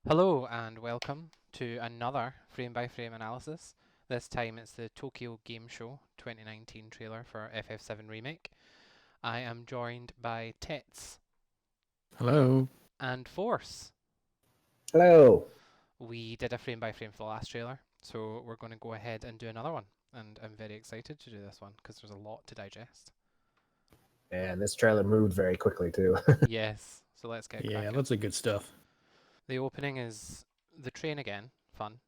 Hello and welcome to another frame-by-frame analysis. This time it's the Tokyo Game Show 2019 trailer for FF7 Remake. I am joined by Tets Hello. and Force. Hello. We did a frame-by-frame for the last trailer, so we're going to go ahead and do another one. And I'm very excited to do this one because there's a lot to digest. And this trailer moved very quickly too. Yes, so let's get Yeah, cracking. lots of good stuff. The opening is the train again, fun.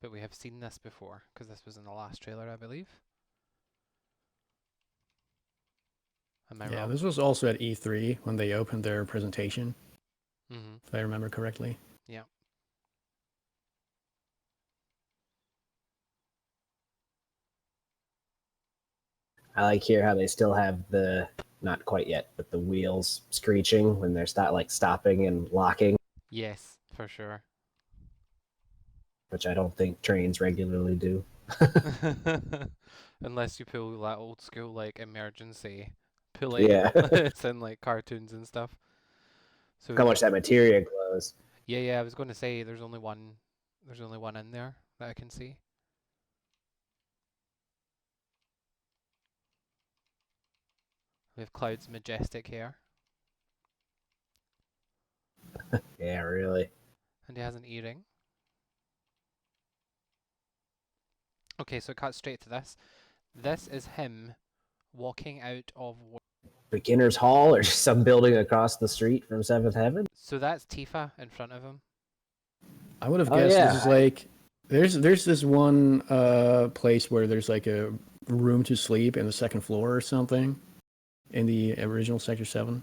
But we have seen this before because this was in the last trailer, I believe. Am I Yeah, wrong? this was also at E3 when they opened their presentation, Mm-hmm. if I remember correctly. Yeah. I like here how they still have the, not quite yet, but the wheels screeching when they're stopping and locking, Yes, for sure. which I don't think trains regularly do. Unless you pull that old school like emergency pulling Yeah. it's in like cartoons and stuff. So How we've much that materia glows. yeah, I was going to say there's only one in there that I can see. We have Cloud's majestic hair Yeah, really. and he has an earring. Okay, so cut straight to this. This is him walking out of Beginner's Hall or some building across the street from Seventh Heaven? so that's Tifa in front of him. I would have Oh, guessed this yeah. is like there's this one place where there's like a room to sleep in the second floor or something in the original Sector 7.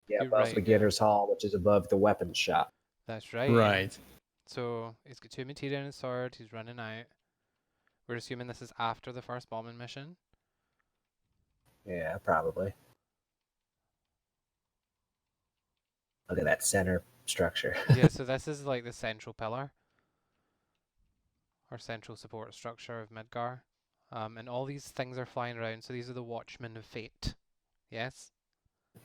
Yeah, You're above right, yeah. Beginner's Hall, which is above the weapons shop. That's right, yeah. Right. So he's got two materia in his sword, he's running out. We're assuming this is after the first bombing mission. Yeah, probably. Look at that center structure. Yeah, so this is like the central pillar or central support structure of Midgar. And all these things are flying around, so these are the Watchmen of Fate. Yes?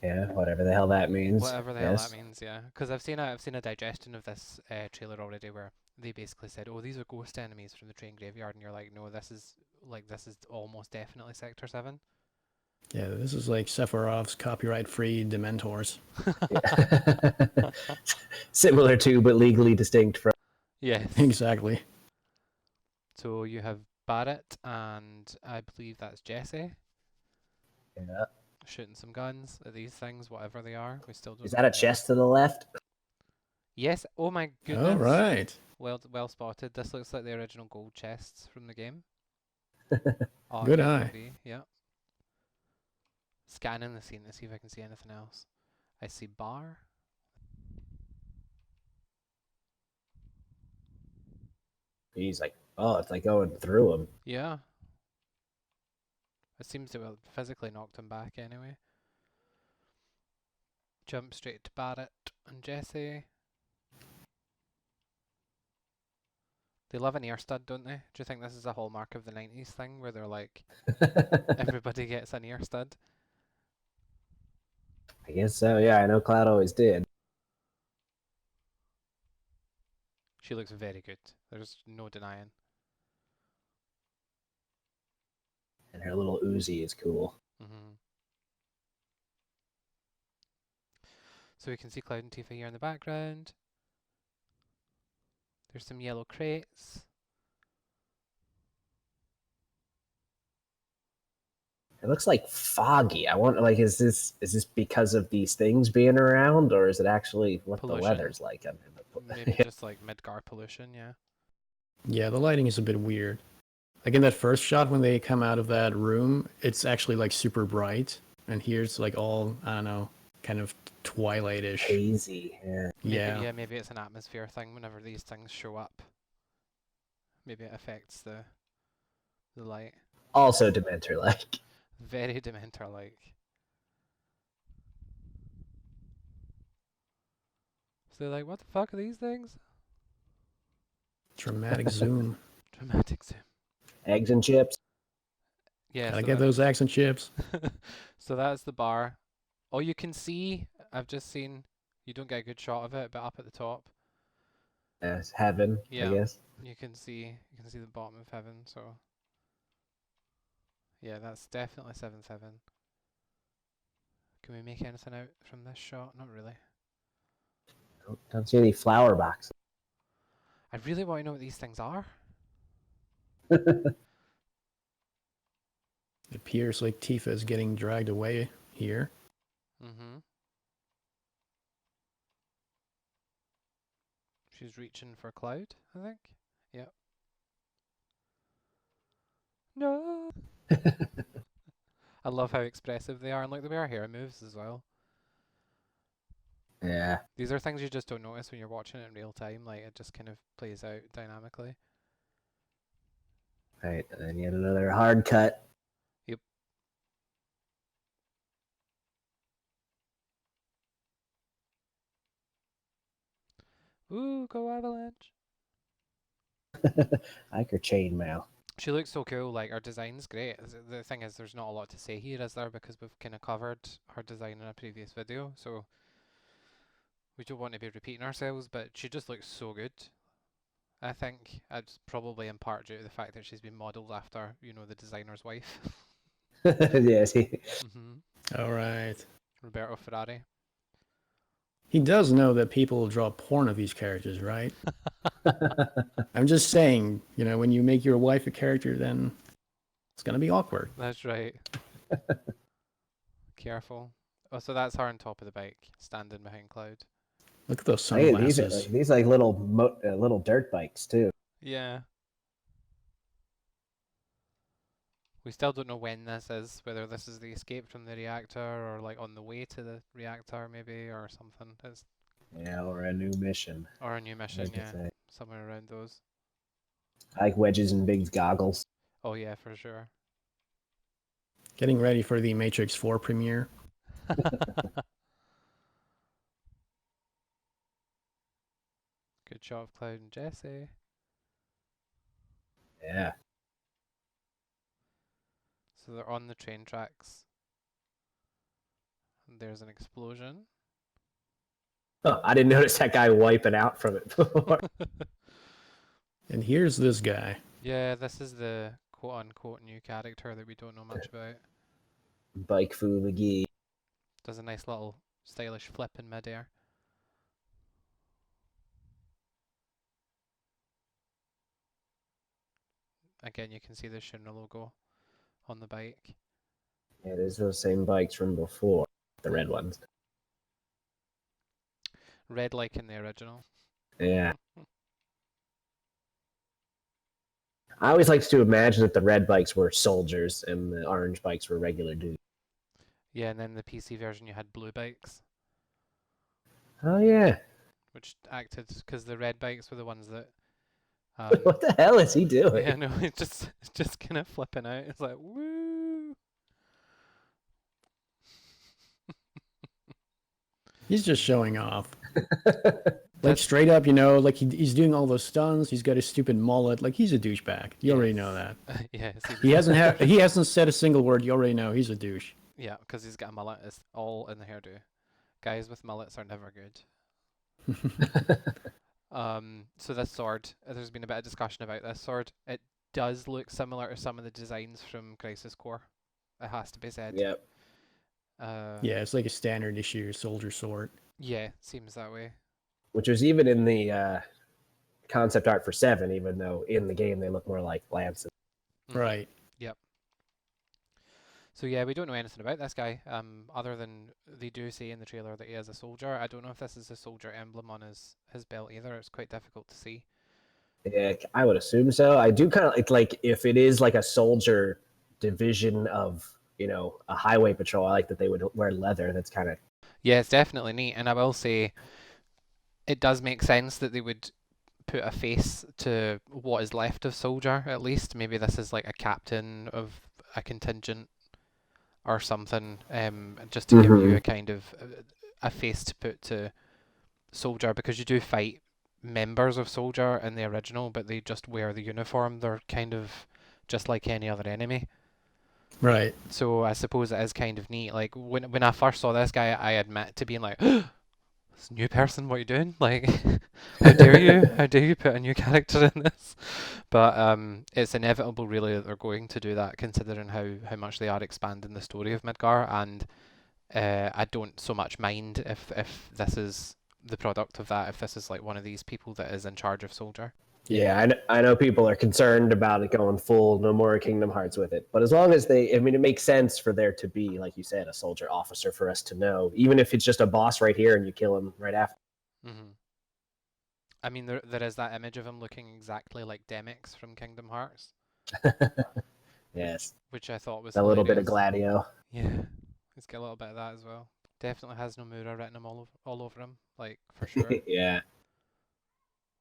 Yeah, whatever the hell that means. Whatever the hell Yes. that means, yeah. Because I've seen a digestion of this trailer already where they basically said, "Oh, these are ghost enemies from the train graveyard," and you're like, "No, this is almost definitely Sector 7." Yeah, this is like Sephiroth's copyright-free Dementors. Yeah. Similar to, but legally distinct from. Yes. Exactly. So you have Barrett and I believe that's Jesse Yeah. shooting some guns at these things, whatever they are. We still don't Is know that a what they are. chest to the left? Yes. Oh my All goodness. right. Well spotted. This looks like the original gold chests from the game. Oh, Good eye. FFV. Yeah. Scanning the scene to see if I can see anything else. I see bar. He's like, oh, it's like going through him. Yeah. It seems to have physically knocked him back anyway. Jump straight to Barrett and Jesse. They love an ear stud, don't they? Do you think this is a hallmark of the 90s thing where they're like, everybody gets an ear stud? I guess so. Yeah, I know Cloud always did. She looks very good. There's no denying. And her little Uzi is cool. Hmm So we can see Cloud and Tifa here in the background. There's some yellow crates. It looks like foggy. I wonder, like, is this because of these things being around, or is it actually what Pollution. the weather's like? Maybe just like Midgar pollution, yeah. Yeah, the lighting is a bit weird. Like in that first shot when they come out of that room, it's actually like super bright, and here it's like all, I don't know, kind of twilightish. Hazy. Yeah. Yeah. Maybe it's an atmosphere thing whenever these things show up. Maybe it affects the light. Also Dementor-like. Very Dementor-like. So they're like, what the fuck are these things? Dramatic zoom. Dramatic zoom. Eggs and chips. Yeah, Gotta so get those accent chips. so that's the bar. Oh, you can see, I've just seen, You don't get a good shot of it, but up at the top, As heaven, I yeah, guess. you can see the bottom of heaven. So yeah, that's definitely 7-7. Can we make anything out from this shot? Not really. Don't see any flower boxes. I really want to know what these things are. It appears like Tifa is getting dragged away here. Mm-hmm. She's reaching for Cloud, I think. Yep. No. I love how expressive they are, and like the way her hair moves as well. Yeah. These are things you just don't notice when you're watching it in real time. Like it just kind of plays out dynamically. Right, and then yet another hard cut. Yep. Ooh, go Avalanche! I like her chainmail. She looks so cool. Like her design's great. The thing is, there's not a lot to say here, is there? Because we've kind of covered her design in a previous video, so we don't want to be repeating ourselves. But she just looks so good. I think it's probably in part due to the fact that she's been modelled after, you know, the designer's wife. Yes. All right. Roberto Ferrari. He does know that people draw porn of these characters, right? I'm just saying, you know, when you make your wife a character, then it's gonna be awkward. That's right. Careful. Oh, so that's her on top of the bike, standing behind Cloud. Look at those Hey, sunglasses. these are like little dirt bikes too. Yeah. We still don't know when this is, whether this is the escape from the reactor or like on the way to the reactor maybe or something. It's Yeah, or a new mission. or a new mission, Like I yeah. say. Somewhere around those. I like wedges and big goggles. Oh yeah, for sure. Getting ready for the Matrix 4 premiere. Good shot of Cloud and Jesse. Yeah. So they're on the train tracks. And there's an explosion. Oh, I didn't notice that guy wiping out from it before. And here's this guy. Yeah, this is the quote-unquote new character that we don't know much about. Bike Fu McGee. Does a nice little stylish flip in midair. Again, you can see the Shinra logo on the bike. Yeah, there's those same bikes from before, the red ones. Red like in the original. Yeah. I always liked to imagine that the red bikes were soldiers and the orange bikes were regular dudes. Yeah, and then the PC version you had blue bikes, Oh yeah. which acted because the red bikes were the ones that. What the hell is he doing? Yeah, no, it's just kind of flipping out. It's like woo. He's just showing off. Like straight up, you know, like he's doing all those stunts. He's got his stupid mullet. Like he's a douchebag. You already know that. Yeah, He hasn't said a single word. You already know he's a douche. yeah, because he's got a mullet. It's all in the hairdo. Guys with mullets are never good. So this sword, there's been a bit of discussion about this sword. It does look similar to some of the designs from Crisis Core. It has to be said. Yep. Yeah, it's like a standard issue soldier sword. Yeah, seems that way. Which was even in the concept art for 7, even though in the game they look more like lances. Right. Yep. So yeah, we don't know anything about this guy, other than they do say in the trailer that he is a soldier. I don't know if this is a soldier emblem on his belt either. It's quite difficult to see. Yeah, I would assume so. I do kind of like if it is like a soldier division of, you know, a highway patrol, I like that they would wear leather. That's kind of... Yeah, it's definitely neat, and I will say it does make sense that they would put a face to what is left of soldier, at least. Maybe this is like a captain of a contingent or something, just to give you a kind of a face to put to soldier, because you do fight members of soldier in the original, but they just wear the uniform. They're kind of just like any other enemy. Right. So I suppose it is kind of neat. Like when I first saw this guy, I admit to being like, This new person, what are you doing? Like, how dare you? How dare you put a new character in this? But it's inevitable, really, that they're going to do that, considering how much they are expanding the story of Midgar. And I don't so much mind if this is the product of that. If this is like one of these people that is in charge of Soldier. Yeah, I know people are concerned about it going full no more Kingdom Hearts with it, but as long as I mean, it makes sense for there to be, like you said, a soldier officer for us to know, even if it's just a boss right here and you kill him right after. I mean, there is that image of him looking exactly like Demix from Kingdom Hearts, Yes, which I thought was a little bit of hilarious. Gladio. Yeah, he's got a little bit of that as well. Definitely has Nomura written him all over him, like for sure. Yeah.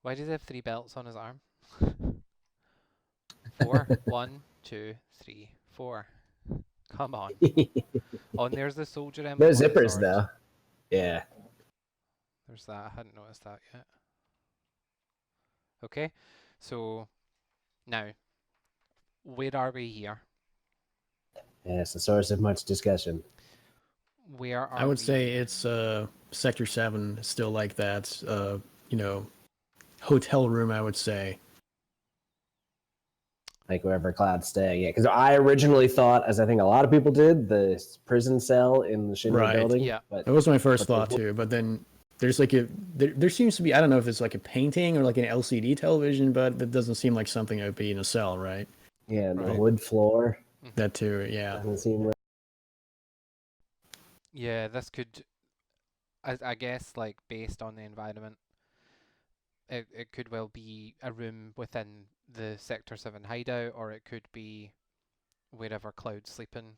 Why does he have 3 belts on his arm? 4. 1, 2, 3, 4. Come on. Oh, and there's the soldier emblem No on the zippers sword. though. Yeah. There's that. I hadn't noticed that yet. Okay, so now, where are we here? Yeah, it's the source of much discussion. Where are I would we? say it's Sector 7, still like that, hotel room, I would say. Like wherever Cloud's staying. Yeah, because I originally thought, as I think a lot of people did, the prison cell in the Shinra Right. building. Yeah. But That was my first but thought too, but then there's like there seems to be, I don't know if it's like a painting or like an LCD television, but that doesn't seem like something that would be in a cell, right? yeah, and the Right. wood floor That too, yeah. doesn't seem right. Yeah, this could, I guess, like based on the environment, it could well be a room within the Sector 7 hideout, or it could be wherever Cloud's sleeping.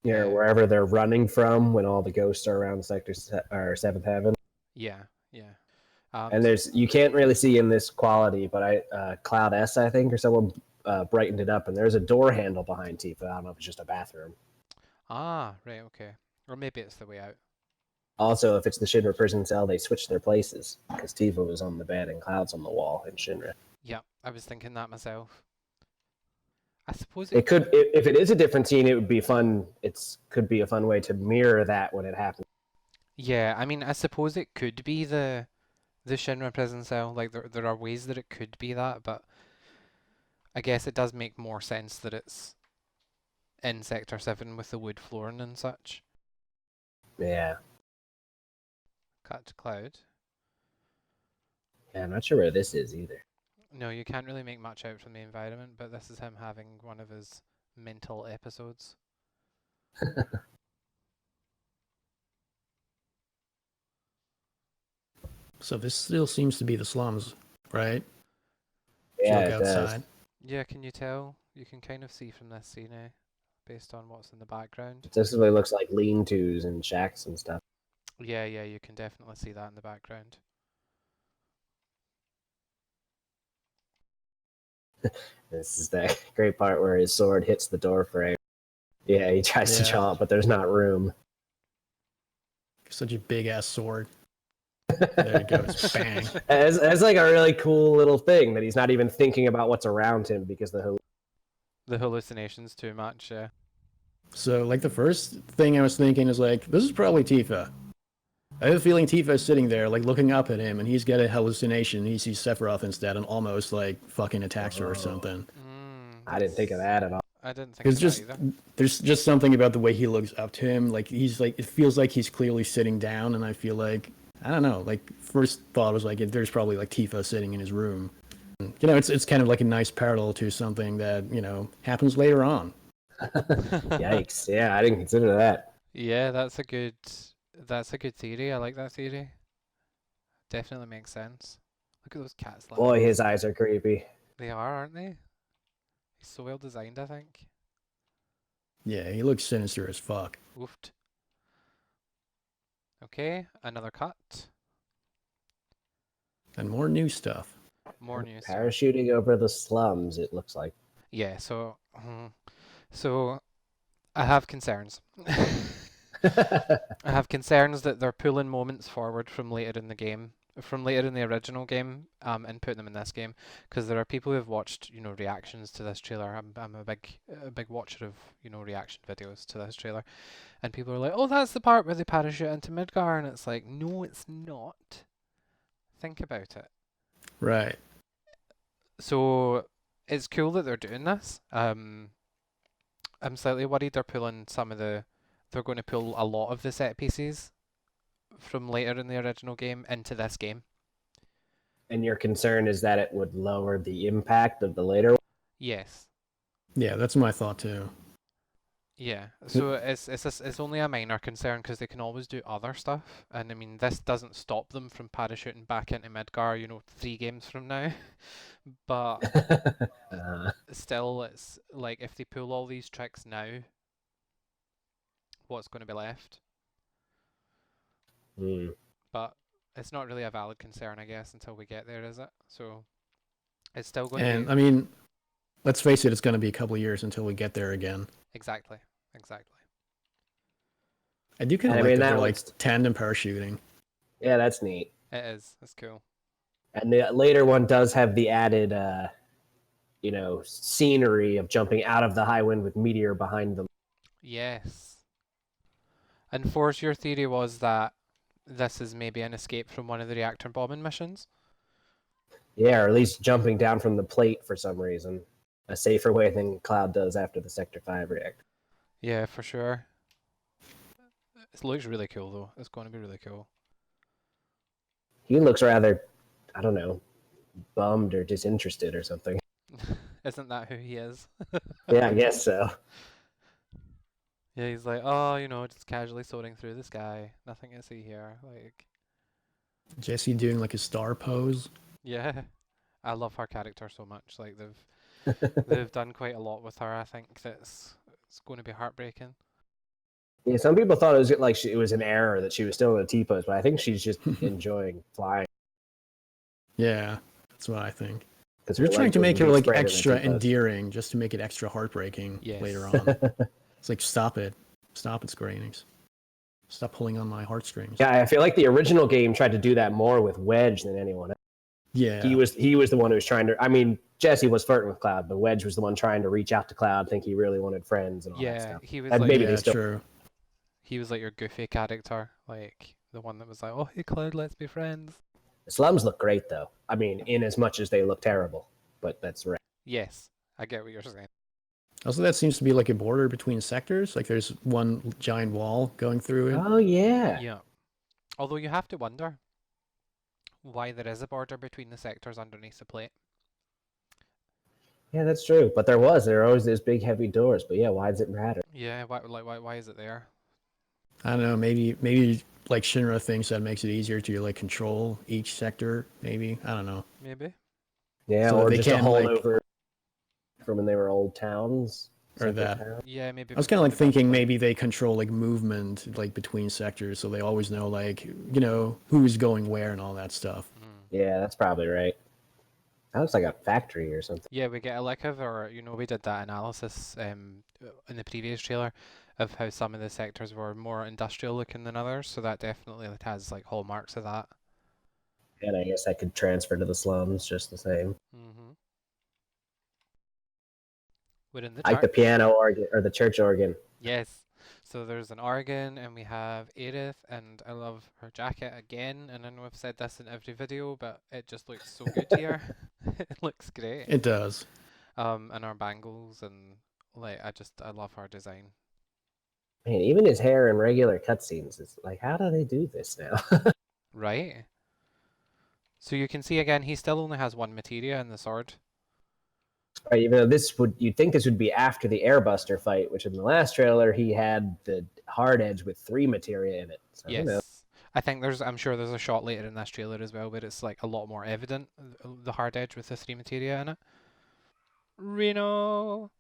Yeah, wherever they're running from when all the ghosts are around or Seventh Heaven. Yeah, yeah. And you can't really see in this quality, but Cloud S, I think, or someone brightened it up, and there's a door handle behind Tifa. I don't know if it's just a bathroom. Ah, right, okay. Or maybe it's the way out. Also, if it's the Shinra prison cell, they switched their places because Tifa was on the bed and Cloud's on the wall in Shinra. Yeah, I was thinking that myself. I suppose It could, if it is a different scene, it would be fun. It could be a fun way to mirror that when it happens. Yeah, I mean, I suppose it could be the Shinra prison cell. Like there are ways that it could be that, but I guess it does make more sense that it's in Sector 7 with the wood flooring and such. Yeah. Cut to Cloud. Yeah, I'm not sure where this is either. No, you can't really make much out from the environment, but this is him having one of his mental episodes. So this still seems to be the slums, right? Yeah, Look it outside. does. Yeah, can you tell? You can kind of see from this scene, based on what's in the background. This is what it looks like, lean-tos and shacks and stuff. Yeah, you can definitely see that in the background. This is that great part where his sword hits the door frame. Yeah, he tries to Yeah. chomp, but there's not room. Such a big ass sword. There it goes. Bang. It's like a really cool little thing that he's not even thinking about what's around him because the hallucinations too much, yeah. So, like, the first thing I was thinking is, like, this is probably Tifa. I have a feeling Tifa is sitting there, like, looking up at him, and he's got a hallucination. He sees Sephiroth instead and almost, like, fucking attacks her or something. I didn't think of that at all. I didn't think of that either. There's just something about the way he looks up to him. Like, it feels like he's clearly sitting down, and I feel like, I don't know, like, first thought was, like, there's probably, like, Tifa sitting in his room. You know, it's kind of like a nice parallel to something that, you know, happens later on. Yikes. Yeah, I didn't consider that. Yeah, that's a good theory. I like that theory. Definitely makes sense. Look at those cats. Boy, his eyes are creepy. They are, aren't they? He's so well designed, I think. Yeah, he looks sinister as fuck. Oofed. Okay, another cut. And more new stuff. More news. stuff. Parachuting over the slums, it looks like. Yeah, so I have concerns. I have concerns that they're pulling moments forward from later in the game from later in the original game, and put them in this game, because there are people who have watched, reactions to this trailer. I'm a big watcher of, reaction videos to this trailer, and people are like, "Oh, that's the part where they parachute into Midgar," and it's like, no, it's not. Think about it. Right. So it's cool that they're doing this. I'm slightly worried they're going to pull a lot of the set pieces from later in the original game into this game. And your concern is that it would lower the impact of the later one? Yes. Yeah, that's my thought too. Yeah. So it's only a minor concern because they can always do other stuff, and I mean this doesn't stop them from parachuting back into Midgar, 3 games from now. But still, it's like if they pull all these tricks now, what's going to be left? But it's not really a valid concern, I guess, until we get there, is it? So it's still going to And be I mean, let's face it, it's going to be a couple of years until we get there again. exactly. I do kind of like that they're like tandem parachuting. Yeah, that's neat. It is. It's cool. And the later one does have the added, scenery of jumping out of the high wind with meteor behind them. Yes. And Force, your theory was that this is maybe an escape from one of the reactor bombing missions? Yeah, or at least jumping down from the plate for some reason. A safer way than Cloud does after the Sector 5 reactor. Yeah, for sure. It looks really cool, though. It's going to be really cool. He looks rather, I don't know, bummed or disinterested or something. Isn't that who he is? Yeah, I guess so. Yeah, he's like, oh, just casually soaring through the sky. Nothing to see here. Like, Jesse doing like a star pose. yeah. I love her character so much. Like they've done quite a lot with her. I think it's going to be heartbreaking. Yeah, some people thought it was an error that she was still in a T-pose, but I think she's just enjoying flying. Yeah, that's what I think. Because they're trying to make her like extra endearing, just to make it extra heartbreaking later on. It's like, stop it, Square Enix. Stop pulling on my heartstrings. Yeah, I feel like the original game tried to do that more with Wedge than anyone else. Yeah, he was the one who was trying to. I mean, Jesse was flirting with Cloud, but Wedge was the one trying to reach out to Cloud, think he really wanted friends and all that stuff. He was and like, maybe yeah, true. He was like your goofy character, like the one that was like, "Oh, hey Cloud, let's be friends." The slums look great, though. I mean, in as much as they look terrible, but that's right. Yes, I get what you're saying. Also, that seems to be like a border between sectors. Like there's one giant wall going through it. Oh yeah. Yeah. Although you have to wonder why there is a border between the sectors underneath the plate. Yeah, that's true. But there are always those big heavy doors. But yeah, why does it matter? Yeah, why is it there? I don't know. Maybe like Shinra thinks that makes it easier to like control each sector. Maybe, I don't know. Maybe. Yeah, so or just a holdover from when they were old towns. Or that. Town. Yeah, maybe. I was kind of like thinking maybe they control like movement like between sectors, so they always know like who's going where and all that stuff. Yeah, that's probably right. That looks like a factory or something. Yeah, we get a lick of, or we did that analysis in the previous trailer of how some of the sectors were more industrial looking than others, so that definitely has like hallmarks of that. And I guess that could transfer to the slums just the same. We're in the like the piano organ or the church organ. Yes. So there's an organ, and we have Aerith, and I love her jacket again. And I know I've said this in every video, but it just looks so good here. It looks great. It does. And her bangles, and like I love her design. Man, even his hair in regular cutscenes is like, how do they do this now? Right. So you can see again, he still only has one materia in the sword. Right, even though you'd think this would be after the Airbuster fight, which in the last trailer he had the hard edge with 3 materia in it. So, yes, I think I'm sure there's a shot later in this trailer as well where it's like a lot more evident, the hard edge with the 3 materia in it. Reno.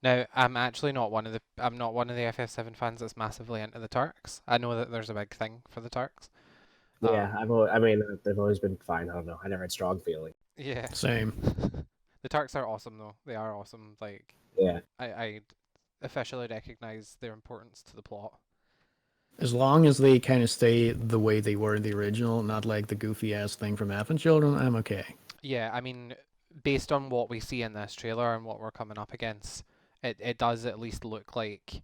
Now, I'm not one of the FF7 fans that's massively into the Turks. I know that there's a big thing for the Turks. Yeah, they've always been fine. I don't know. I never had strong feeling. Yeah. Same. The Turks are awesome, though. They are awesome. Like, yeah. I officially recognize their importance to the plot. As long as they kind of stay the way they were in the original, not like the goofy ass thing from Advent Children, I'm okay. Yeah, I mean, based on what we see in this trailer and what we're coming up against, it does at least look like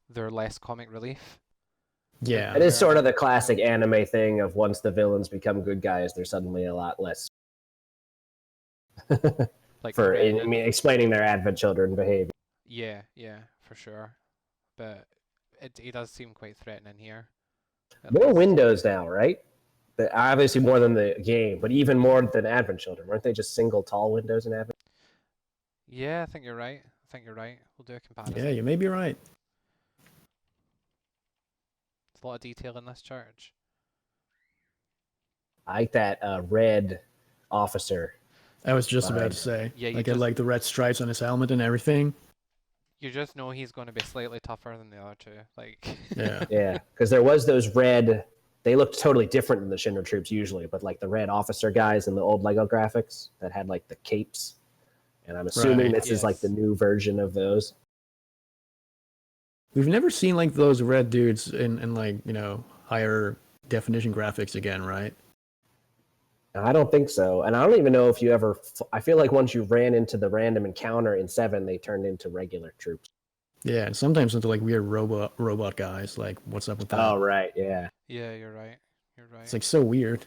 they're less comic relief. Yeah. It is sort of the classic anime thing of once the villains become good guys, they're suddenly a lot less Like for Red I mean explaining their Advent Children behavior. Yeah, for sure. But it does seem quite threatening here. More least. windows now, right? Obviously more than the game, but even more than Advent Children. Weren't they just single tall windows in Advent? Yeah, I think you're right. We'll do a comparison. Yeah, you may be right. There's a lot of detail in this church. I like that red officer. I was just about to say. Yeah, like, I like the red stripes on his helmet and everything. You just know he's going to be slightly tougher than the other two. Like. Yeah. Yeah, because there was those red. They looked totally different than the Shinra troops usually, but like the red officer guys in the old Lego graphics that had like the capes. And I'm assuming this is like the new version of those. We've never seen like those red dudes in like, higher definition graphics again, right? I don't think so. And I don't even know if you ever. I feel like once you ran into the random encounter in 7, they turned into regular troops. Yeah, and sometimes into like weird robot guys. Like, what's up with that? Oh, right. Yeah. Yeah, you're right. It's like so weird.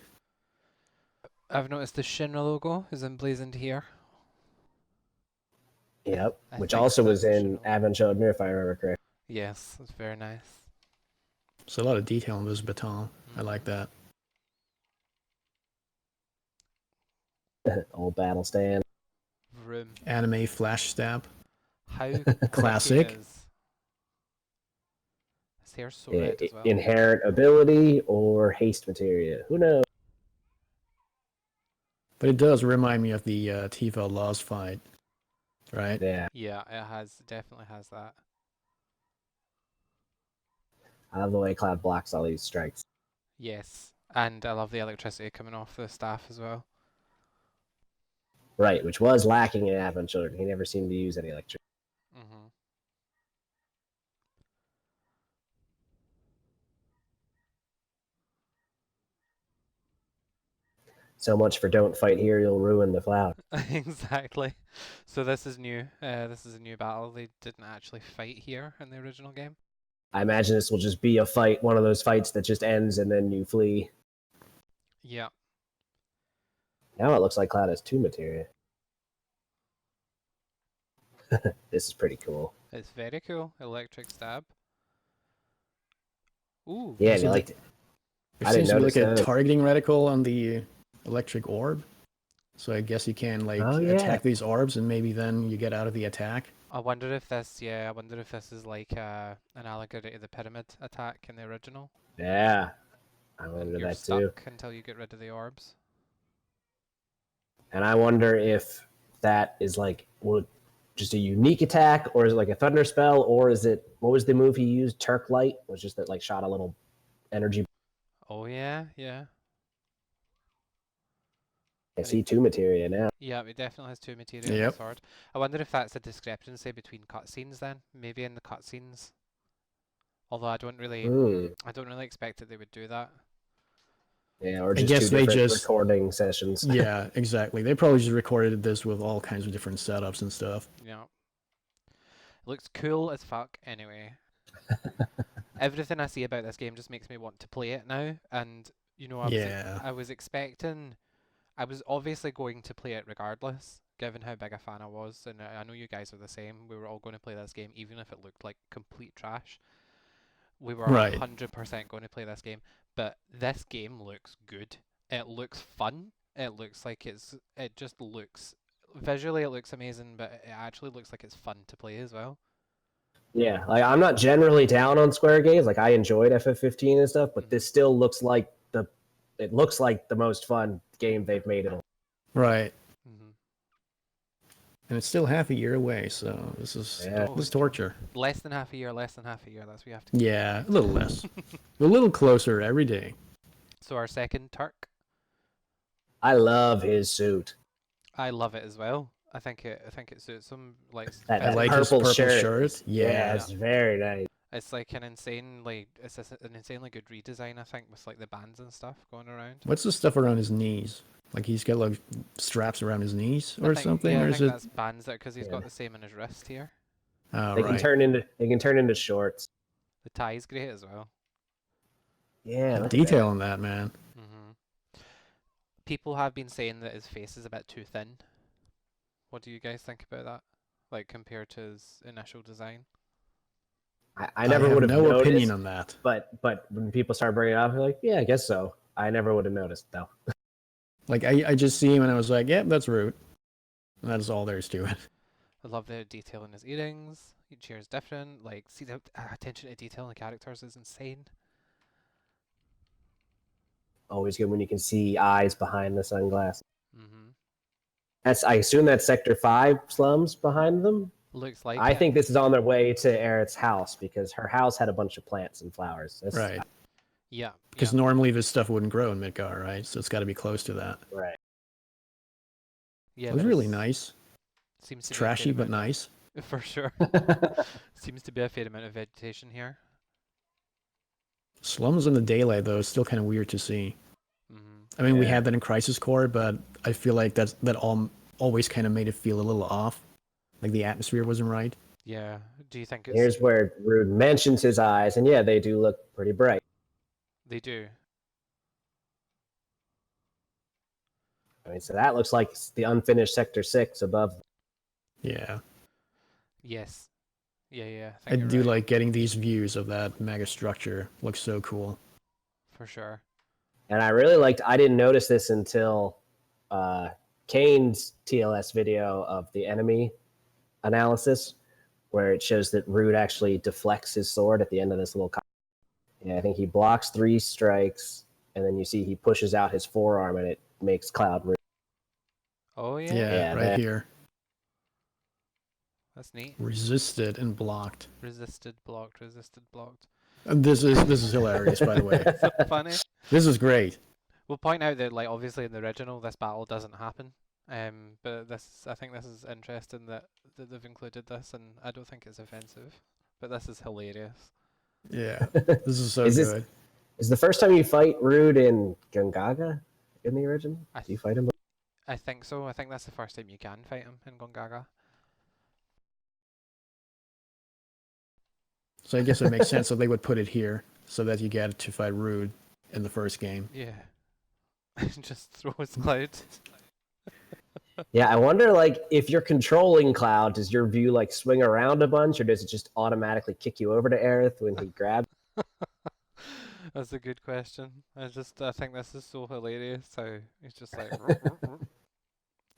I've noticed the Shinra logo is emblazoned here. Yep. Which also was in Advent Children, if I remember correctly. Yes, it's very nice. There's a lot of detail in this baton. I like that. Old battle stand. Room. Anime flash stab. How classic. His hair's so red as well. Inherent ability or haste materia. Who knows? But it does remind me of the Tifa Laws fight, right? Yeah. Yeah, definitely has that. I love the way Cloud blocks all these strikes. Yes, and I love the electricity coming off the staff as well. Right, which was lacking in Advent Children. He never seemed to use any electricity. Mm-hmm. So much for don't fight here, you'll ruin the cloud. Exactly. So this is new. This is a new battle. They didn't actually fight here in the original game. I imagine this will just be a fight, one of those fights that just ends and then you flee. Yeah. Now it looks like Cloud has 2 materia. This is pretty cool. It's very cool. Electric stab. Ooh. Yeah, you liked it. There seems to be like a targeting reticle on the electric orb. So I guess you can attack these orbs and maybe then you get out of the attack. I wonder if this is like an allegory to the pyramid attack in the original. Yeah. I wonder you're that stuck too. Until you get rid of the orbs. And I wonder if that is like just a unique attack, or is it like a thunder spell, or is it, what was the move he used? Turk Light? Was just that like shot a little energy. Oh yeah, yeah. I see 2 materia now. Yeah, it definitely has 2 materia in the sword. I wonder if that's a discrepancy between cutscenes then. Maybe in the cutscenes. Although I don't really expect that they would do that. Yeah, or just 2 different recording sessions. Yeah, exactly. They probably just recorded this with all kinds of different setups and stuff. Yeah. It looks cool as fuck anyway. Everything I see about this game just makes me want to play it now. And, I was obviously going to play it regardless, given how big a fan I was. And I know you guys are the same. We were all going to play this game, even if it looked like complete trash. We were 100% going to play this game. But this game looks good. It looks fun. It looks like visually it looks amazing, but it actually looks like it's fun to play as well. Yeah, like I'm not generally down on Square games. Like I enjoyed FF15 and stuff, but this still looks like the most fun game they've made in a while. Right. And it's still half a year away, so this is torture. Less than half a year. That's what you have to. Yeah, a little less. A little closer every day. So our second Turk. I love his suit. I love it as well. I think it suits him. That purple shirt. Yeah, it's very nice. It's like an insane, like it's an insanely good redesign, I think, with like the bands and stuff going around. What's the stuff around his knees? Like he's got like straps around his knees or something, Yeah, or I is think it? that's bands that because he's Yeah. got the same on his wrist here. Oh, They right. can turn into shorts. The tie's great as well. Yeah, look at Detail that. on that, man. People have been saying that his face is a bit too thin. What do you guys think about that? Like compared to his initial design? I never have would have no noticed, opinion on that. but when people start bringing it up, I'm like, yeah, I guess so. I never would have noticed though. Like I just see him and I was like, yeah, that's Root. And that is all there is to it. I love the detail in his earrings. Each year is different. Like, see the attention to detail in the characters is insane. Always good when you can see eyes behind the sunglasses. Mm-hmm. I assume that's Sector 5 slums behind them. Looks like I it. think this is on their way to Aerith's house because her house had a bunch of plants and flowers. Right. Yeah. Because normally this stuff wouldn't grow in Midgar, right? So it's got to be close to that. Right. Yeah, It was really nice. Seems It's to trashy be a fair but nice. for sure. Seems to be a fair amount of vegetation here. Slums in the daylight though is still kind of weird to see. Mm-hmm. I mean, we Yeah. had that in Crisis Core, but I feel like that always kind of made it feel a little off. Like the atmosphere wasn't right. Yeah. Do you think it's... Here's where Rude mentions his eyes, and yeah, they do look pretty bright. They do. I mean, so that looks like it's the unfinished Sector 6 above. Yeah. Yes. Yeah. I think you're do right, like getting these views of that mega structure. Looks so cool. for sure. And I really liked, I didn't notice this until Kane's TLS video of the enemy analysis, where it shows that Rude actually deflects his sword at the end of this little. Yeah, I think he blocks 3 strikes, and then you see he pushes out his forearm, and it makes Cloud. Oh yeah. Yeah, right here. That's neat. Resisted and blocked. Resisted, blocked. Resisted, blocked. And this is hilarious, by the way. So funny. This is great. We'll point out that, like, obviously in the original, this battle doesn't happen. But I think this is interesting that they've included this, and I don't think it's offensive. But this is hilarious. Yeah, this is so good. Is the first time you fight Rude in Gongaga in the original? Do you fight him? I think so. I think that's the first time you can fight him in Gongaga. So I guess it makes sense that they would put it here so that you get to fight Rude in the first game. Yeah. Just throws Cloud. Yeah, I wonder, like, if you're controlling Cloud, does your view like swing around a bunch, or does it just automatically kick you over to Aerith when he grabs? That's a good question. I think this is so hilarious how he's just like...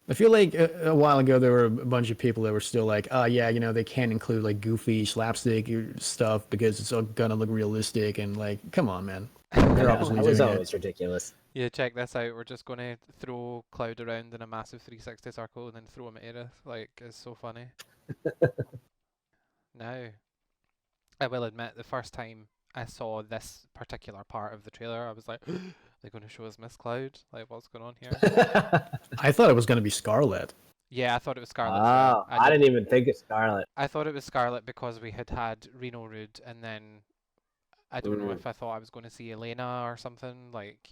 I feel like a while ago there were a bunch of people that were still like, oh yeah, you know, they can't include like goofy slapstick stuff because it's all gonna look realistic and like, come on, man. They're obviously That was doing always ridiculous. Yeah, check this out. We're just going to throw Cloud around in a massive 360 circle and then throw him at Aerith. Like, it's so funny. Now, I will admit, the first time I saw this particular part of the trailer, I was like, they're going to show us Miss Cloud? Like, what's going on here? I thought it was gonna be Scarlet. Yeah, I thought it was Scarlet. Oh, I didn't even think of Scarlet. I thought it was Scarlet because we had Reno Rude, and then I don't know if I thought I was going to see Elena or something, like,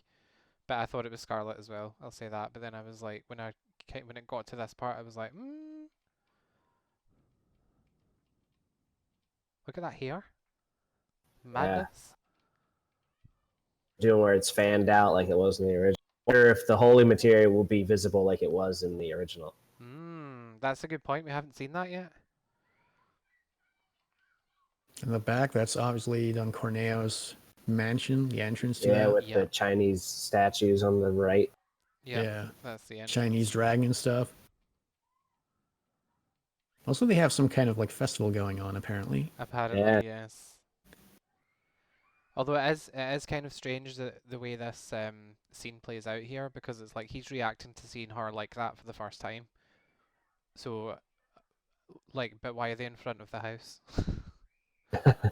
but I thought it was Scarlet as well. I'll say that. But then I was like, when it got to this part, I was like, look at that hair, madness. Doing where it's fanned out like it was in the original. I wonder if the holy material will be visible like it was in the original. That's a good point. We haven't seen that yet. In the back, that's obviously Don Corneo's mansion, the entrance to Yeah, that. with the Chinese statues on the right. Yeah, that's the end. Chinese dragon and stuff. Also, they have some kind of like festival going on, apparently. Apparently, yes. Although it is kind of strange the way this scene plays out here, because it's like he's reacting to seeing her like that for the first time. So, like, but why are they in front of the house?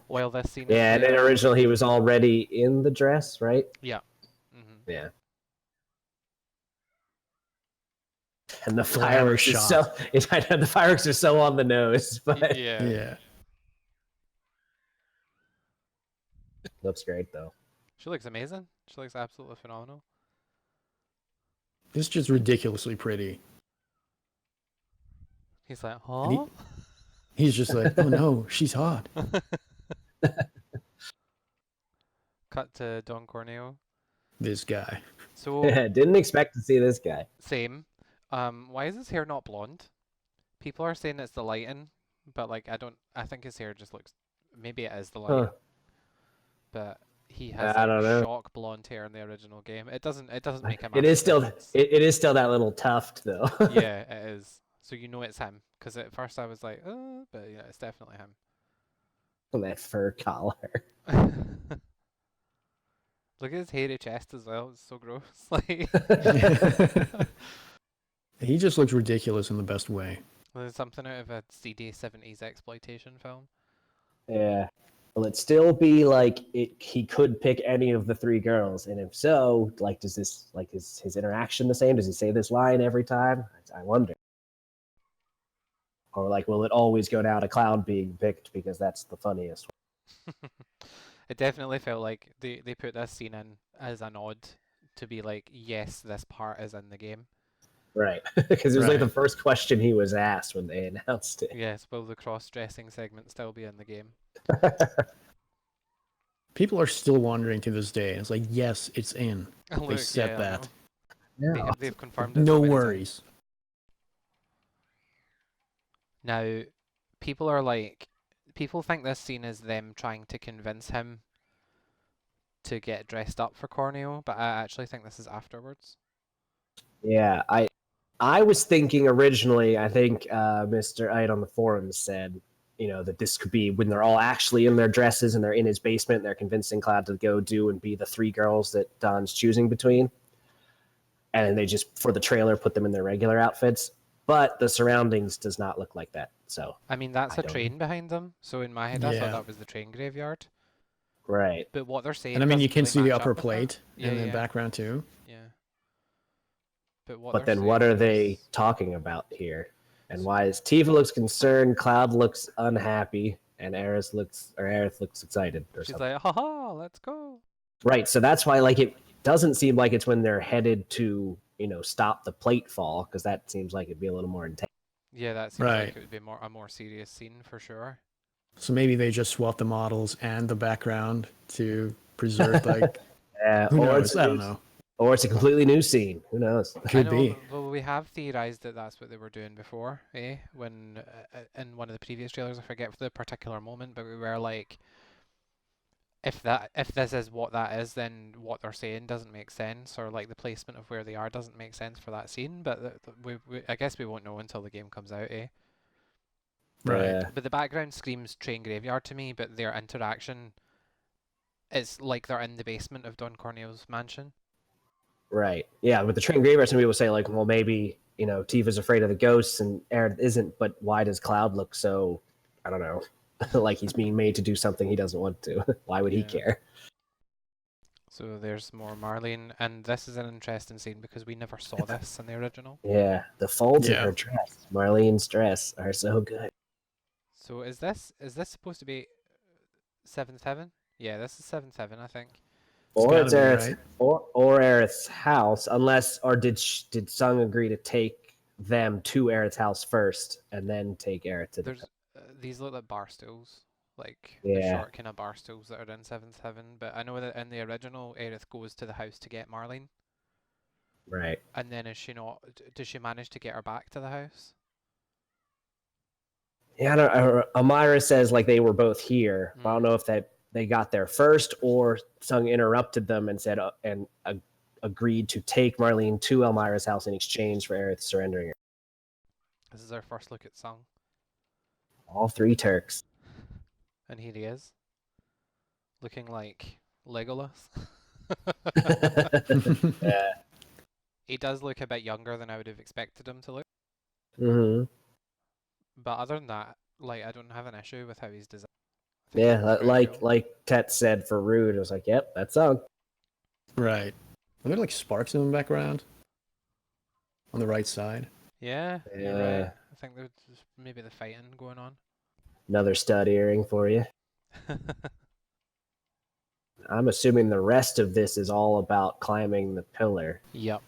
While this scene. Yeah, and in original he was already in the dress, right? Yeah. Yeah. And the fireworks are so the fireworks are so on the nose, but yeah. Looks great though. She looks amazing. She looks absolutely phenomenal. It's just ridiculously pretty. He's like, And huh? he's just like, oh no, she's hot. Cut to Don Corneo. This guy. So, Didn't expect to see this guy. same. Why is his hair not blonde? People are saying it's the lighting, but like I think his hair just looks, maybe it is the lighting, Huh. but he has I like don't know. shock blonde hair in the original game. It doesn't make a It massive is still difference. it is still that little tuft though. Yeah, it is. So you know it's him. Because at first I was like, but yeah, it's definitely That fur collar. him. Look at his hairy chest as well. It's so gross. Like, He just looks ridiculous in the best way. there's something out of a CD 70s exploitation film. Yeah. Will it still be like he could pick any of the three girls? And if so, like, does this like his interaction the same? Does he say this line every time? I wonder. Or like, will it always go down to Cloud being picked because that's the funniest one? It definitely felt like they put this scene in as a nod to be like, yes, this part is in the game. Right. Because it was like the Right. first question he was asked when they announced it. Yes, will the cross-dressing segment still be in the game? People are still wondering to this day. It's like, yes, it's in. Look, They said yeah, I that. know. They've confirmed it No so many times. worries. Now, people think this scene is them trying to convince him to get dressed up for Corneo, but I actually think this is afterwards. Yeah, I was thinking originally. I think Mr. Ide on the forums said, that this could be when they're all actually in their dresses and they're in his basement. And they're convincing Cloud to go do and be the three girls that Don's choosing between, and they just for the trailer put them in their regular outfits. But the surroundings does not look like that. So I mean, that's I a don't- train behind them, so in my head I thought Yeah. that was the train graveyard. right. But what they're saying And I mean, you doesn't can really see the match upper up with that. plate Yeah, in the yeah, background too. yeah. But what But they're then what saying are they is- talking about here? And why is Tifa looks concerned, Cloud looks unhappy, and Aerith looks excited or She's something? like, haha, let's go. Right. So that's why like it doesn't seem like it's when they're headed to, stop the plate fall, because that seems like it'd be a little more intense. Yeah, that seems like Right. it would be a more serious scene for sure. So maybe they just swapped the models and the background to preserve, like, who Or knows? it's I don't know. Or it's a completely new scene. Who knows? I Could know, be. well, we have theorized that that's what they were doing before, eh? When in one of the previous trailers, I forget the particular moment, but we were like, if this is what that is, then what they're saying doesn't make sense, or like the placement of where they are doesn't make sense for that scene. But I guess we won't know until the game comes out, eh? Right. Yeah. But the background screams train graveyard to me, but their interaction is like they're in the basement of Don Corneo's mansion. Right. Yeah. With the train graveyard, some people say like, well, maybe Tifa's afraid of the ghosts and Aerith isn't. But why does Cloud look so? I don't know. Like he's being made to do something he doesn't want to. Why would he Yeah. care? So there's more Marlene, and this is an interesting scene because we never saw this in the original. Yeah. The folds Yeah. of her dress, Marlene's dress, are so good. So is this supposed to be 7-7? Yeah, this is 7-7, I think. It's Or gotta it's be, Aerith's, right? or Aerith's house, or did Sung agree to take them to Aerith's house first and then take Aerith to the There's these look like bar stools, like the Yeah. short kind of bar stools that are in 7-7. But I know that in the original, Aerith goes to the house to get Marlene, right? and then is she not? Does she manage to get her back to the house? Yeah, I don't, Amira says like they were both here. I don't Mm. know if they got there first or Sung interrupted them and said agreed to take Marlene to Elmira's house in exchange for Aerith surrendering her. This is our first look at Sung, All three Turks. and here he is, looking like Legolas. Yeah. He does look a bit younger than I would have expected him to look. Hmm. But other than that, like, I don't have an issue with how he's designed. I think he Yeah, looks very like cool. like Tet said for Rude, it was like, yep, that's Sung. Right. Are there like sparks in the background? On the right side? Yeah, you're Yeah. right. I think there's maybe the fighting going on. Another stud earring for you. I'm assuming the rest of this is all about climbing the pillar. Yep.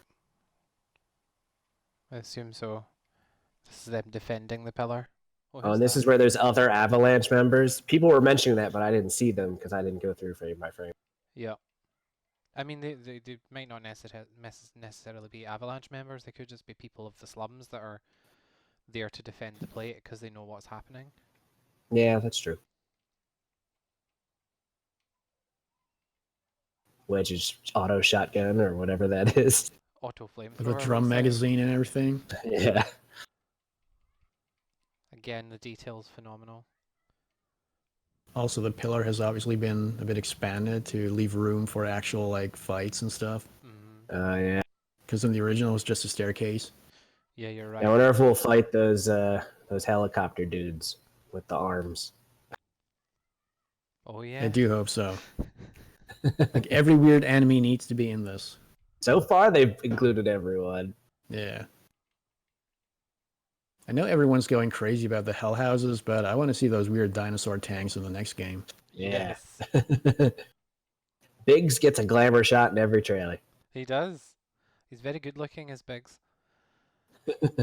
I assume so. This is them defending the pillar. Oh, who's and this that? is where there's other Avalanche members. People were mentioning that, but I didn't see them because I didn't go through frame by frame. Yep. I mean, they might not necessarily be Avalanche members. They could just be people of the slums that are there to defend the plate because they know what's happening. Yeah, that's true. Wedge's auto shotgun or whatever that is. Auto flamethrower. With a drum looks like. magazine and everything. Yeah. Again, the details phenomenal. Also, the pillar has obviously been a bit expanded to leave room for actual like fights and stuff. Yeah. Because in the original, it was just a staircase. Yeah, you're right. I wonder if we'll fight those helicopter dudes with the arms. Oh yeah. I do hope so. Like every weird enemy needs to be in this. So far, they've included everyone. Yeah. I know everyone's going crazy about the hell houses, but I want to see those weird dinosaur tanks in the next game. Yeah. Yes. Biggs gets a glamour shot in every trailer. He does. He's very good looking as Biggs.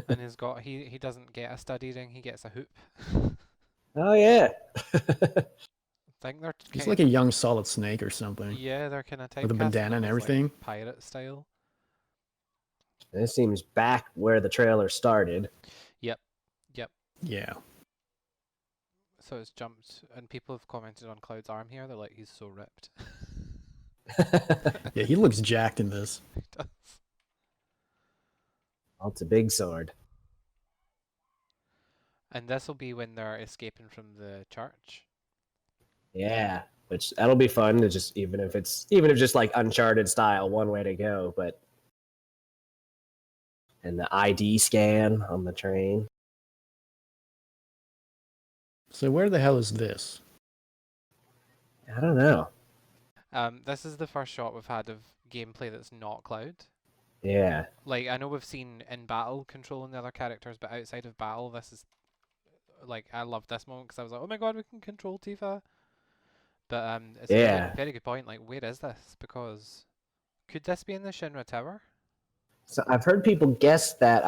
And he doesn't get a study ring, he gets a hoop. Oh yeah. I think they're He's like a young Solid Snake or something. yeah, they're kind of typecasting With a bandana him and as, everything. like, pirate style. This seems back where the trailer started. Yep. Yeah. So it's jumped, and people have commented on Cloud's arm here. They're like, he's so ripped. Yeah, he looks jacked in this. He does. Well, it's a big sword. And this will be when they're escaping from the church. Yeah, which that'll be fun to just even if just like Uncharted style, one way to go, but and the ID scan on the train. So where the hell is this? I don't know. This is the first shot we've had of gameplay that's not Cloud. Yeah. Like, I know we've seen in battle controlling the other characters, but outside of battle, this is like, I love this moment because I was like, oh my god, we can control Tifa. But it's a Yeah. very good point. Like, where is this? Because could this be in the Shinra Tower? So I've heard people guess that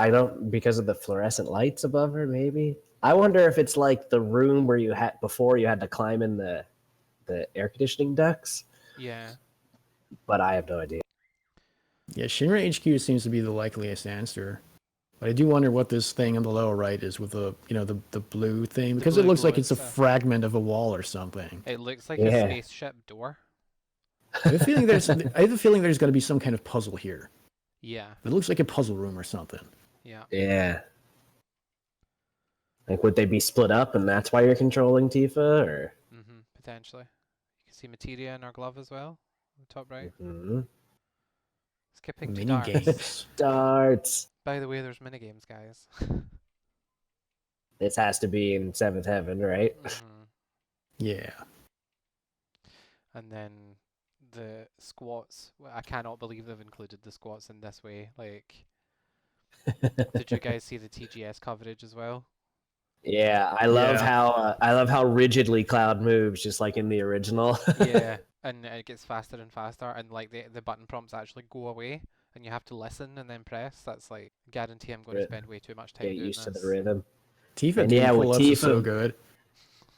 because of the fluorescent lights above her, maybe. I wonder if it's like the room where you had to climb in the air conditioning ducts. Yeah. But I have no idea. Yeah, Shinra HQ seems to be the likeliest answer. But I do wonder what this thing on the lower right is with the the blue thing, because it blue looks like glowing it's a stuff. fragment of a wall or something. It looks like Yeah. a spaceship door. I have a feeling there's going to be some kind of puzzle here. Yeah. It looks like a puzzle room or something. Yeah. Yeah. Like, would they be split up and that's why you're controlling Tifa? Or Potentially. You can see materia in our glove as well. On the top right. Mhm. Skipping to Mini darts. games. Darts. By the way, there's minigames, guys. This has to be in Seventh Heaven, right? Yeah. And then the squats. I cannot believe they've included the squats in this way. Like, did you guys see the TGS coverage as well? Yeah, I love how rigidly Cloud moves, just like in the original. Yeah, and it gets faster and faster, and like the button prompts actually go away, and you have to listen and then press. That's like, guarantee I'm going to spend way too much time Get doing used to this. the rhythm. Tifa And doing yeah, with pull-ups is so Tifa- good.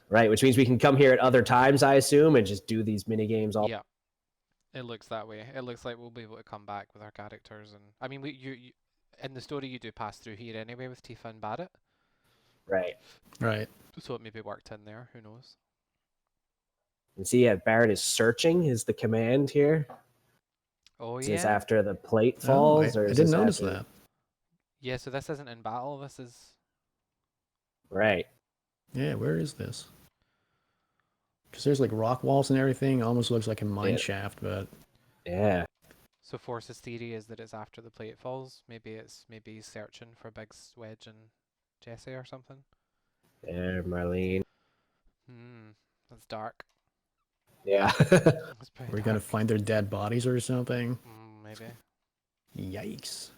Right, which means we can come here at other times, I assume, and just do these mini games all. Yeah, it looks that way. It looks like we'll be able to come back with our characters, and I mean, you in the story you do pass through here anyway with Tifa and Barrett, Right. Right. so it maybe worked in there. Who knows? And see, yeah, Barrett is searching is the command here. Oh Is this yeah, after the plate Oh, falls, or I is didn't this notice after- that. yeah. So this isn't in battle. This is Right. Yeah, where is this? Because there's like rock walls and everything. It almost looks like a mine Yeah. shaft, but Yeah. so Force's theory is that it's after the plate falls. Maybe he's searching for Biggs, Wedge, and Jesse or something. There, Marlene. That's dark. Yeah. That's pretty we're gonna dark. find their dead bodies or something. Maybe. Yikes.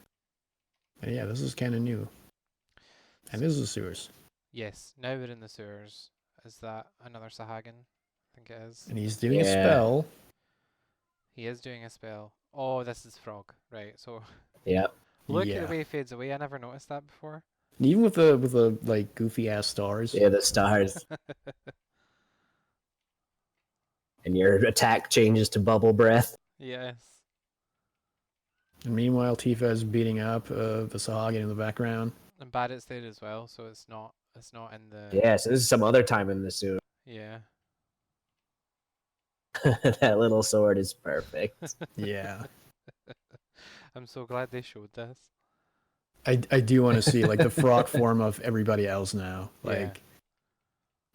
But yeah, this is kind of new. And this is the sewers. Yes. Now we're in the sewers. Is that another Sahagan? I think it is. And he's doing a Yeah. spell. He is doing a spell. Oh, this is Frog. Right, so Yeah. look at the Yeah. way he fades away. I never noticed that before. And even with the like goofy ass stars. Yeah, the stars. And your attack changes to bubble breath. Yes. And meanwhile, Tifa is beating up the Sahagin in the background. And Barrett's there as well, so it's not in the Yeah, so this is some other time in the suit. yeah. That little sword is perfect. Yeah. I'm so glad they showed this. I do want to see like the frog form of everybody else now. Yeah. Like,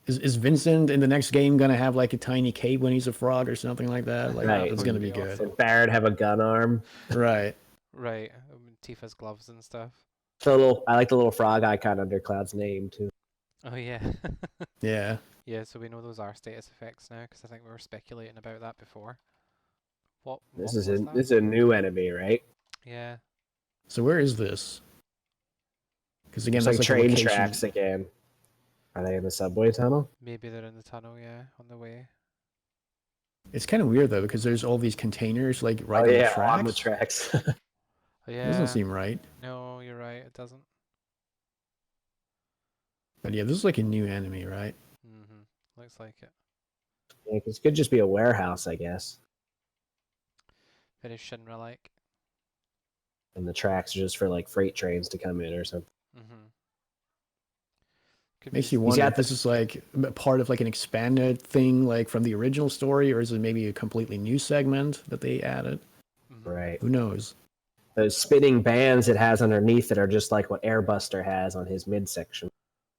is Vincent in the next game gonna have like a tiny cape when he's a frog or something like that? Like, Right. it's That gonna would be be good. awesome. Did Barrett have a gun arm? Right. Right. Tifa's gloves and stuff. I like the little frog icon under Cloud's name too. Oh yeah. Yeah. Yeah, so we know those are status effects now because I think we were speculating about that before. What This what is was a that? this is a new enemy, right? Yeah. So where is this? Because again, It's that's like like a train location. tracks again. Are they in the subway tunnel? Maybe they're in the tunnel, yeah, on the way. It's kind of weird though because there's all these containers like right Oh on yeah, the tracks. on the tracks. Oh, It doesn't yeah. seem right. No, you're right, it doesn't. But yeah, this is like a new enemy, right? Mhm. Looks like it. Yeah, 'cause it could just be a warehouse, I guess. Very Shinra-like. And the tracks are just for like freight trains to come in or something. Mhm. Could Makes be you He's wonder got if this is like a part of like an expanded thing like from the original story, or is it maybe a completely new segment that they added? Mhm. Right. Who knows? Those spinning bands it has underneath it are just like what Airbuster has on his midsection.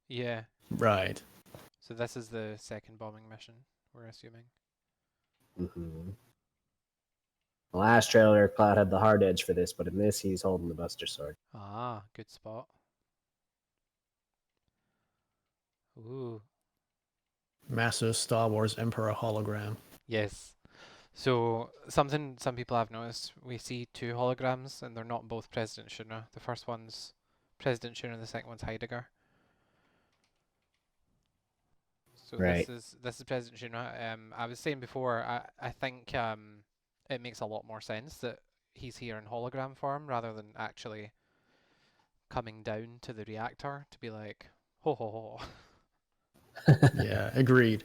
Yeah. Right. So this is the second bombing mission, we're assuming. Mm-hmm. The last trailer, Cloud had the hard edge for this, but in this, he's holding the Buster Sword. Ah, good spot. Ooh. Massive Star Wars Emperor hologram. Yes. So something some people have noticed, we see two holograms and they're not both President Shinra. The first one's President Shinra, the second one's Heidegger. So Right. this is President Shinra. I was saying before, I think it makes a lot more sense that he's here in hologram form rather than actually coming down to the reactor to be like, ho ho ho. Yeah, agreed.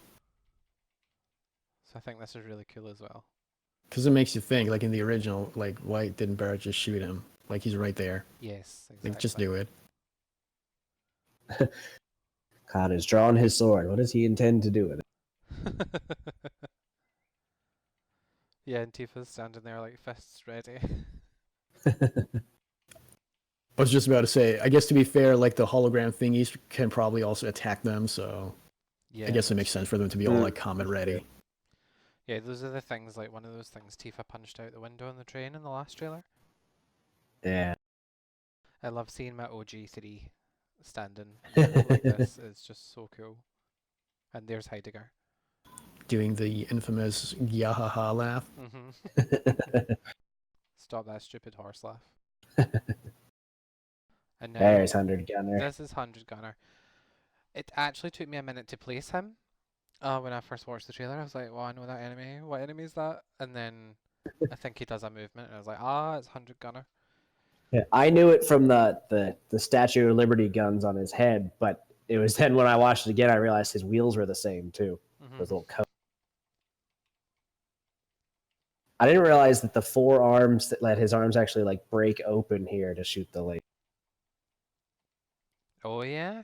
So I think this is really cool as well. Because it makes you think, like in the original, like why didn't Barrett just shoot him? Like he's right there. Yes, exactly. Like just do it. Cloud has drawn his sword. What does he intend to do with it? Yeah, and Tifa's standing there like fists ready. I was just about to say, I guess to be fair, like the hologram thingies can probably also attack them, so Yeah, I guess it that's makes true. sense for them to be all like combat ready. Yeah, those are the things, like one of those things Tifa punched out the window on the train in the last trailer. Yeah. I love seeing my OG3 standing like this. It's just so cool. And there's Heidegger. Doing the infamous yahaha laugh. Stop that stupid horse laugh. And now There's 100 Gunner. this is 100 Gunner. It actually took me a minute to place him. When I first watched the trailer, I was like, well, I know that enemy. What enemy is that? And then I think he does a movement, and I was like, it's 100 Gunner. Yeah, I knew it from the Statue of Liberty guns on his head, but it was then when I watched it again, I realized his wheels were the same too. Those little coats. I didn't realize that the four arms that let his arms actually like break open here to shoot the laser. Oh yeah?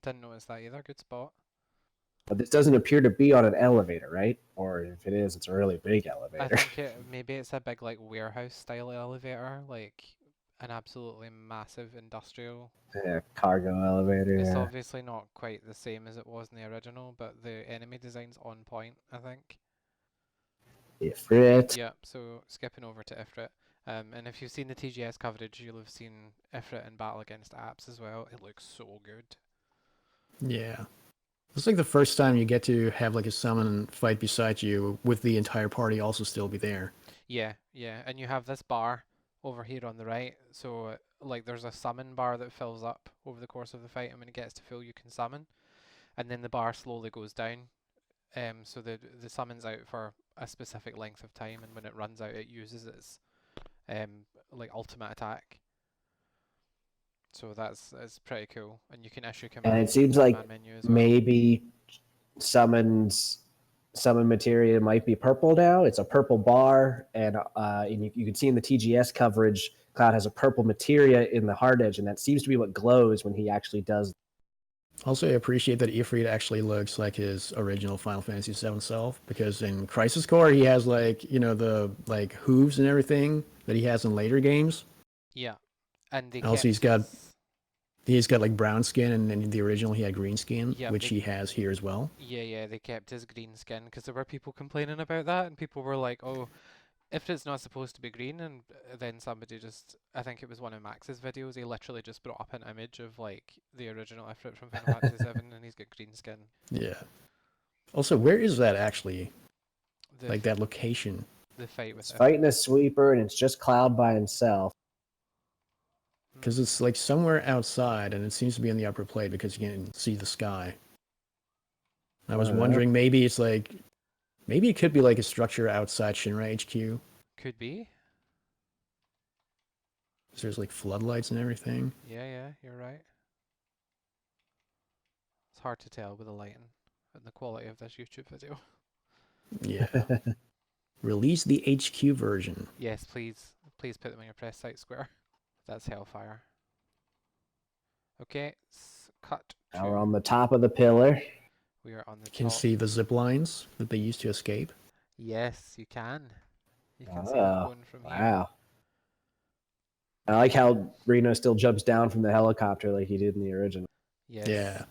Didn't notice that either. Good spot. But this doesn't appear to be on an elevator, right? Or if it is, it's a really big elevator. I think maybe it's a big like warehouse style elevator, like an absolutely massive industrial. Yeah, cargo elevator. It's Yeah. obviously not quite the same as it was in the original, but the enemy design's on point, I think. Ifrit. Yeah, so skipping over to Ifrit. And if you've seen the TGS coverage, you'll have seen Ifrit in battle against apps as well. It looks so good. Yeah. It's like the first time you get to have like a summon fight beside you with the entire party also still be there. Yeah, yeah, and you have this bar over here on the right, so like there's a summon bar that fills up over the course of the fight, and when it gets to full you can summon, and then the bar slowly goes down, so the summon's out for a specific length of time, and when it runs out, it uses its like ultimate attack. So that's pretty cool, and you can issue And commands it seems in the like command menu as well. maybe summon materia might be purple now. It's a purple bar, and you can see in the TGS coverage, Cloud has a purple materia in the hard edge, and that seems to be what glows when he actually does. Also, I appreciate that Ifrit actually looks like his original Final Fantasy VII self, because in Crisis Core he has like, you know, the like hooves and everything that he has in later games. Yeah, and they Also, kept he's got like brown skin, and in the original he had green skin, Yeah, which he has here as well. yeah, they kept his green skin because there were people complaining about that, and people were like, "Oh, if it's not supposed to be green," and then somebody just, I think it was one of Max's videos, he literally just brought up an image of like the original Ifrit from Final Fantasy VII, and he's got green skin. Yeah. Also, where is that actually? The Like that location? the fight with It's Ifrit. fighting a sweeper, and it's just Cloud by himself. Because it's like somewhere outside, and it seems to be in the upper plate because you can see the sky. I was wondering, maybe it's like, maybe it could be like a structure outside Shinra HQ. Could be. 'Cause there's like floodlights and everything. Yeah, you're right. It's hard to tell with the lighting and the quality of this YouTube video. Yeah. Release the HQ version. Yes, please put them in your press site square. That's Hellfire. Okay, cut Now we're to. on the top of the pillar. We are on the You can top. see the zip lines that they used to escape. Yes, you can. You can see them going from here. Wow. I like how Reno still jumps down from the helicopter like he did in the original. Yes. Yeah.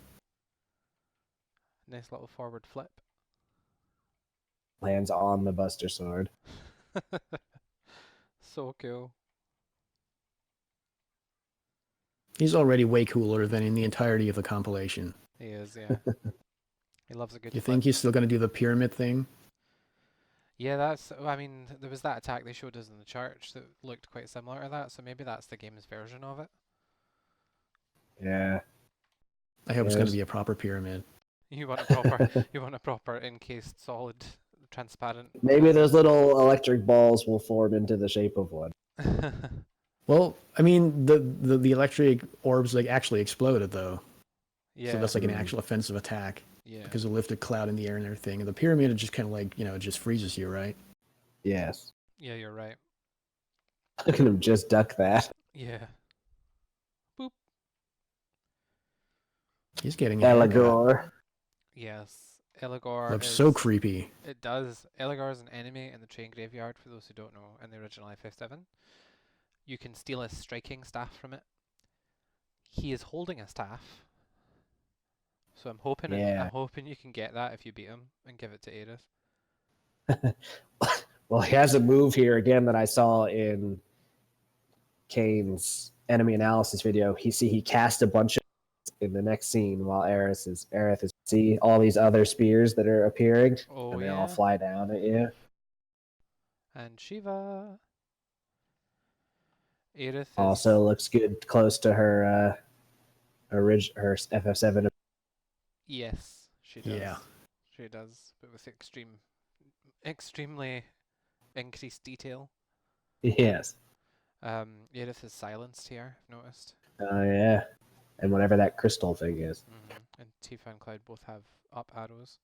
Nice little forward flip. Lands on the Buster Sword. So cool. He's already way cooler than in the entirety of the compilation. He is, yeah. He loves a good You flip. think he's still going to do the pyramid thing? Yeah, that's, I mean, there was that attack they showed us in the church that looked quite similar to that, so maybe that's the game's version of it. Yeah. I hope it's going to be a proper pyramid. You want a proper encased, solid, transparent. Maybe those little electric balls will form into the shape of one. Well, I mean, the electric orbs like actually exploded though. Yeah. So that's like an actual offensive attack. Yeah. Because it lifted cloud in the air and everything. And the pyramid, it just kind of like, you know, it just freezes you, right? Yes. Yeah, you're right. Look at him just duck that. Yeah. Boop. He's getting a haircut. Eligor. Yes. Eligor Looks is, so creepy. It does. Eligor is an enemy in the train graveyard, for those who don't know, in the original FF7. You can steal a striking staff from it. He is holding a staff. So I'm hoping I'm hoping you can get that if you beat him and give it to Aerith. Well, he has a move here again that I saw in Kane's enemy analysis video. He cast a bunch of in the next scene while Aerith is see all these other spears that are appearing, and they all fly down at you. And Shiva. Aerith also looks good close to her her FF7. Yes, she does. Yeah. She does, but with extremely increased detail. Yes. Aerith is silenced here, I've noticed. Oh yeah. And whatever that crystal thing is. And Tifa and Cloud both have up arrows.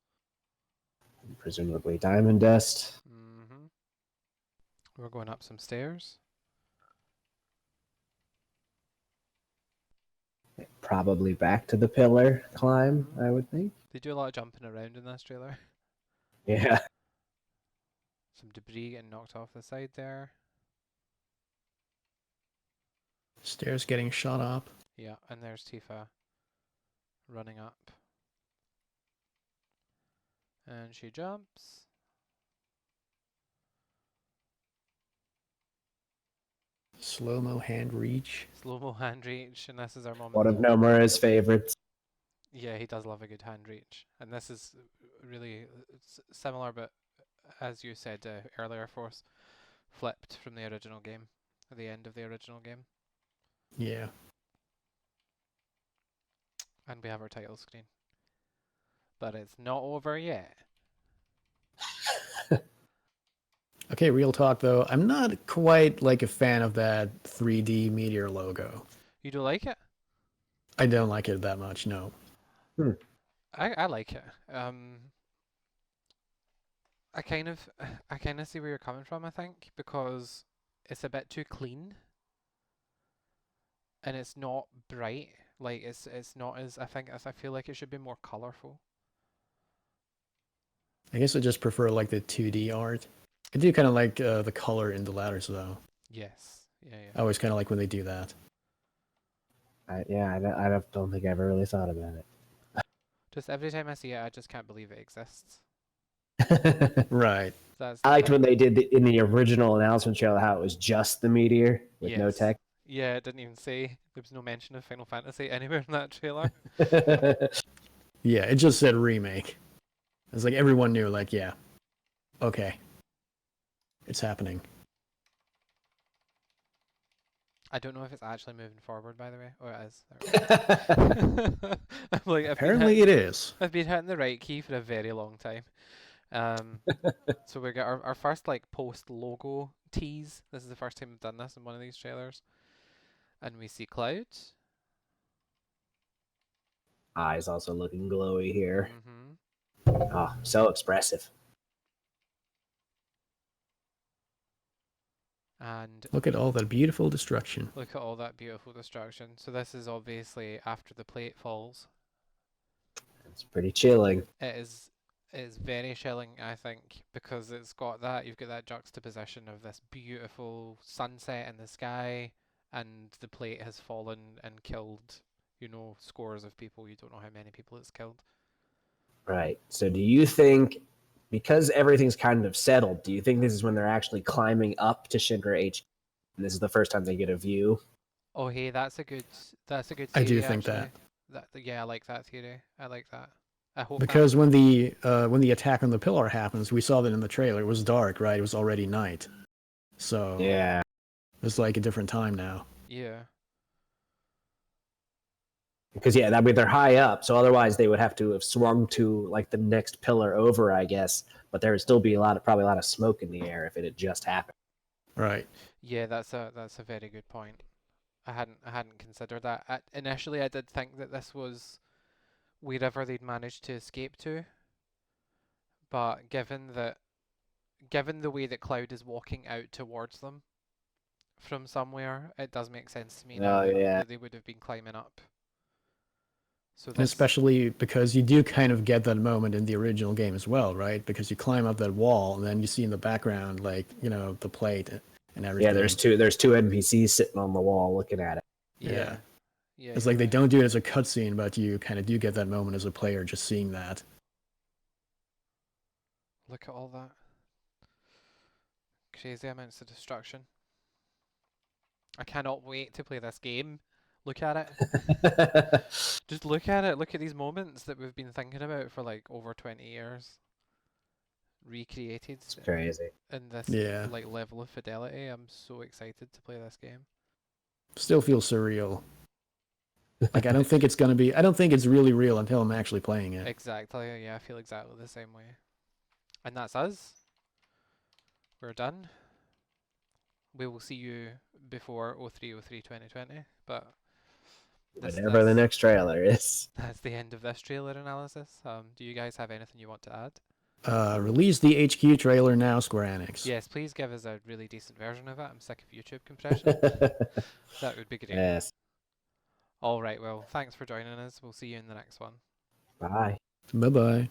Presumably diamond dust. We're going up some stairs. Probably back to the pillar climb, I would think. They do a lot of jumping around in this trailer. Yeah. Some debris getting knocked off the side there. Stairs getting shot up. Yeah, and there's Tifa running up. And she jumps. Slow-mo hand reach. Slow-mo hand reach, and this is our moment. One of Nomura's favorites. Yeah, he does love a good hand reach. And this is really similar, but as you said earlier, Force, flipped from the original game, at the end of the original game. Yeah. And we have our title screen. But it's not over yet. Okay, real talk though, I'm not quite like a fan of that 3D meteor logo. You don't like it? I don't like it that much, no. Hmm. I like it. I kind of I kind of see where you're coming from, I think, because it's a bit too clean and it's not bright. Like it's not as I feel like it should be more colorful. I guess I just prefer like the 2D art. I do kind of like the color in the letters though. Yes. Yeah, I always kind of like when they do that. I don't think I ever really thought about Just every time I see it, I just can't believe it exists. it. Right. That's I the liked thing. when they did in the original announcement trailer how it was just the meteor with no Yes. tech. Yeah, it didn't even say there was no mention of Final Fantasy anywhere in that trailer. Yeah, it just said remake. It's like everyone knew, like, yeah, okay, it's happening. I don't know if it's actually moving forward, by the way. Oh, it is. There I'm like, Apparently it is. I've been hitting the right key for a very long time. So we got our first like post logo tease. This is the first time we've done this in one of these trailers, and we see Cloud. Eyes also looking glowy here. Mm-hmm. Oh, so expressive. And Look at all that beautiful destruction. look at all that beautiful destruction. So this is obviously after the plate falls. It's pretty chilling. It is very chilling, I think, because it's got that you've got that juxtaposition of this beautiful sunset in the sky, and the plate has fallen and killed, scores of people. You don't know how many people it's killed. Right. So do you think, because everything's kind of settled, do you think this is when they're actually climbing up to Shinra HQ? And this is the first time they get a view? Oh, hey, that's a good I theory do think actually. that. Yeah, I like that theory. I like that. I hope that. Because when the attack on the pillar happens, we saw that in the trailer. It was dark, right? It was already night. So Yeah. it's like a different time now. Yeah. Because yeah, that mean they're high up, so otherwise they would have to have swung to like the next pillar over, I guess. But there would still be probably a lot of smoke in the air if it had just happened. Right. Yeah, that's a very good point. I hadn't considered that. Initially, I did think that this was wherever they'd managed to escape to, but given the way that Cloud is walking out towards them from somewhere, it does make sense to me now Oh yeah. that they would have been climbing up. So And this, especially because you do kind of get that moment in the original game as well, right? Because you climb up that wall and then you see in the background, like, the plate and everything. Yeah, there's two NPCs sitting on the wall looking at it. yeah, yeah, It's you're like they right. don't do it as a cutscene, but you kind of do get that moment as a player just seeing that. Look at all that crazy amounts of destruction. I cannot wait to play this game. Look at it. Just look at it. Look at these moments that we've been thinking about for like over 20 years. Recreated It's crazy. in this Yeah. like level of fidelity. I'm so excited to play this game. Still feels surreal. Like I don't think it's really real until I'm actually playing it. Exactly. Yeah, I feel exactly the same way. And that's us. We're done. We will see you before 03/03 2020, but Whatever the next trailer is. that's the end of this trailer analysis. Do you guys have anything you want to add? Release the HQ trailer now, Square Enix. Yes, please give us a really decent version of it. I'm sick of YouTube compression. That would be great. Yes. All right, well, thanks for joining us. We'll see you in the next one. Bye. Bye bye.